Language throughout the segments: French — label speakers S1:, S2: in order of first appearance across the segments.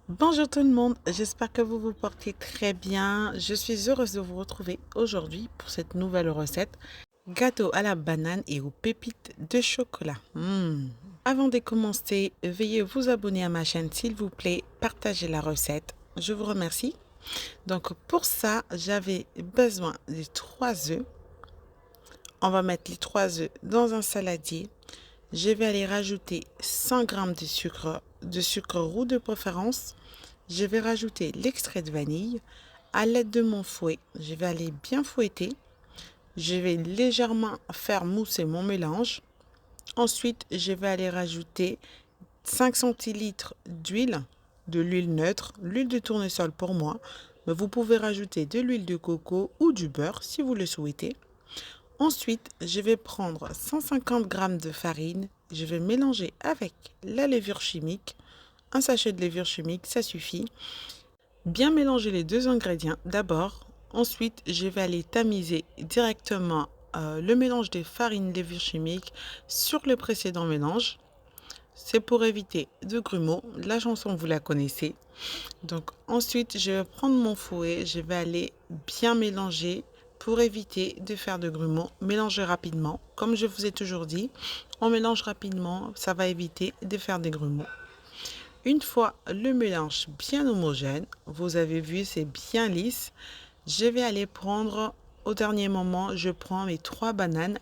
S1: Bonjour tout le monde, j'espère que vous vous portez très bien. Je suis heureuse de vous retrouver aujourd'hui pour cette nouvelle recette. Gâteau à la banane et aux pépites de chocolat. Avant de commencer, veuillez vous abonner à ma chaîne s'il vous plaît, partagez la recette. Je vous remercie. Donc pour ça, j'avais besoin de 3 œufs. On va mettre les 3 œufs dans un saladier. Je vais aller rajouter 100 g de sucre roux de préférence. Je vais rajouter l'extrait de vanille. À l'aide de mon fouet, je vais aller bien fouetter. Je vais légèrement faire mousser mon mélange. Ensuite, je vais aller rajouter 5 centilitres d'huile, de l'huile neutre, l'huile de tournesol pour moi. Mais vous pouvez rajouter de l'huile de coco ou du beurre si vous le souhaitez. Ensuite, je vais prendre 150 g de farine. Je vais mélanger avec la levure chimique. Un sachet de levure chimique, ça suffit. Bien mélanger les deux ingrédients d'abord. Ensuite, je vais aller tamiser directement le mélange des farines levure chimique sur le précédent mélange. C'est pour éviter de grumeaux. La chanson, vous la connaissez. Donc ensuite, je vais prendre mon fouet. Je vais aller bien mélanger pour éviter de faire de grumeaux. Mélanger rapidement. Comme je vous ai toujours dit, on mélange rapidement. Ça va éviter de faire des grumeaux. Une fois le mélange bien homogène, vous avez vu, c'est bien lisse, je vais aller prendre, au dernier moment, je prends mes 3 bananes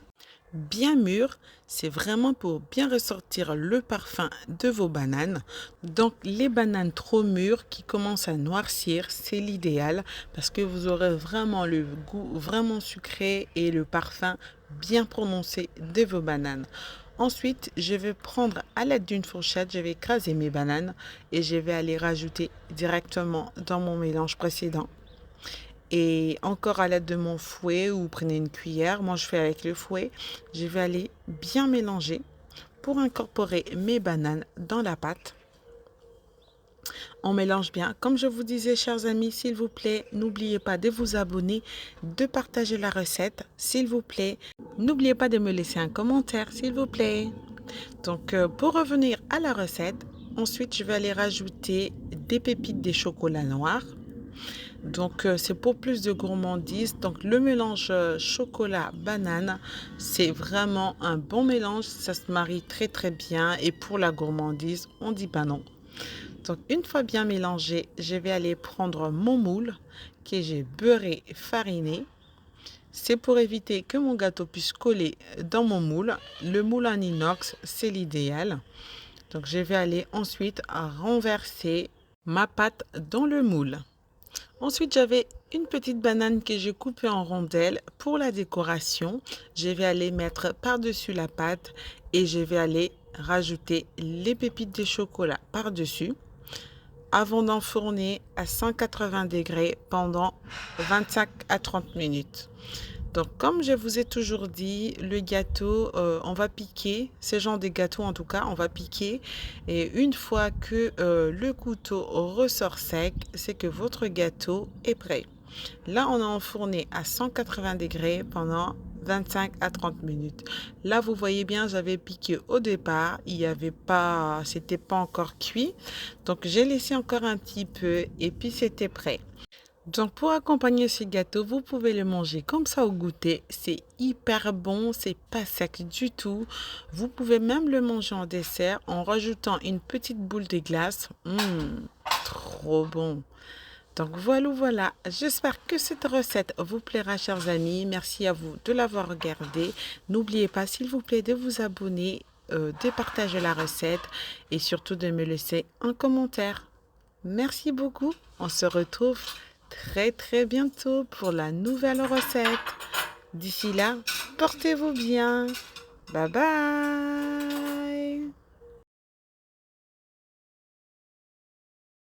S1: bien mûres. C'est vraiment pour bien ressortir le parfum de vos bananes. Donc les bananes trop mûres qui commencent à noircir, c'est l'idéal parce que vous aurez vraiment le goût vraiment sucré et le parfum bien prononcé de vos bananes. Ensuite, je vais prendre à l'aide d'une fourchette, je vais écraser mes bananes et je vais aller rajouter directement dans mon mélange précédent. Et encore à l'aide de mon fouet ou prenez une cuillère, moi je fais avec le fouet, je vais aller bien mélanger pour incorporer mes bananes dans la pâte. On mélange bien. Comme je vous disais, chers amis, s'il vous plaît, n'oubliez pas de vous abonner, de partager la recette, s'il vous plaît. N'oubliez pas de me laisser un commentaire, s'il vous plaît. Donc, pour revenir à la recette, ensuite, je vais aller rajouter des pépites de chocolat noir. Donc, c'est pour plus de gourmandise. Donc, le mélange chocolat-banane, c'est vraiment un bon mélange. Ça se marie très, très bien. Et pour la gourmandise, on ne dit pas non. Donc, une fois bien mélangé, je vais aller prendre mon moule que j'ai beurré et fariné. C'est pour éviter que mon gâteau puisse coller dans mon moule. Le moule en inox, c'est l'idéal. Donc, je vais aller ensuite renverser ma pâte dans le moule. Ensuite, j'avais une petite banane que j'ai coupée en rondelles pour la décoration. Je vais aller mettre par-dessus la pâte et je vais aller rajouter les pépites de chocolat par-dessus avant d'enfourner à 180 degrés pendant 25 à 30 minutes. Donc, comme je vous ai toujours dit, le gâteau, on va piquer, ce genre de gâteau en tout cas, on va piquer. Et une fois que le couteau ressort sec, c'est que votre gâteau est prêt. Là, on a enfourné à 180 degrés pendant 25 à 30 minutes. Là, vous voyez bien, j'avais piqué au départ, il n'y avait pas, c'était pas encore cuit. Donc, j'ai laissé encore un petit peu et puis c'était prêt. Donc pour accompagner ce gâteau, vous pouvez le manger comme ça au goûter. C'est hyper bon, c'est pas sec du tout. Vous pouvez même le manger en dessert en rajoutant une petite boule de glace. Trop bon. Donc voilà, j'espère que cette recette vous plaira, chers amis. Merci à vous de l'avoir regardée. N'oubliez pas, s'il vous plaît, de vous abonner, de partager la recette et surtout de me laisser un commentaire. Merci beaucoup. On se retrouve très très bientôt pour la nouvelle recette. D'ici là, portez-vous bien. Bye bye.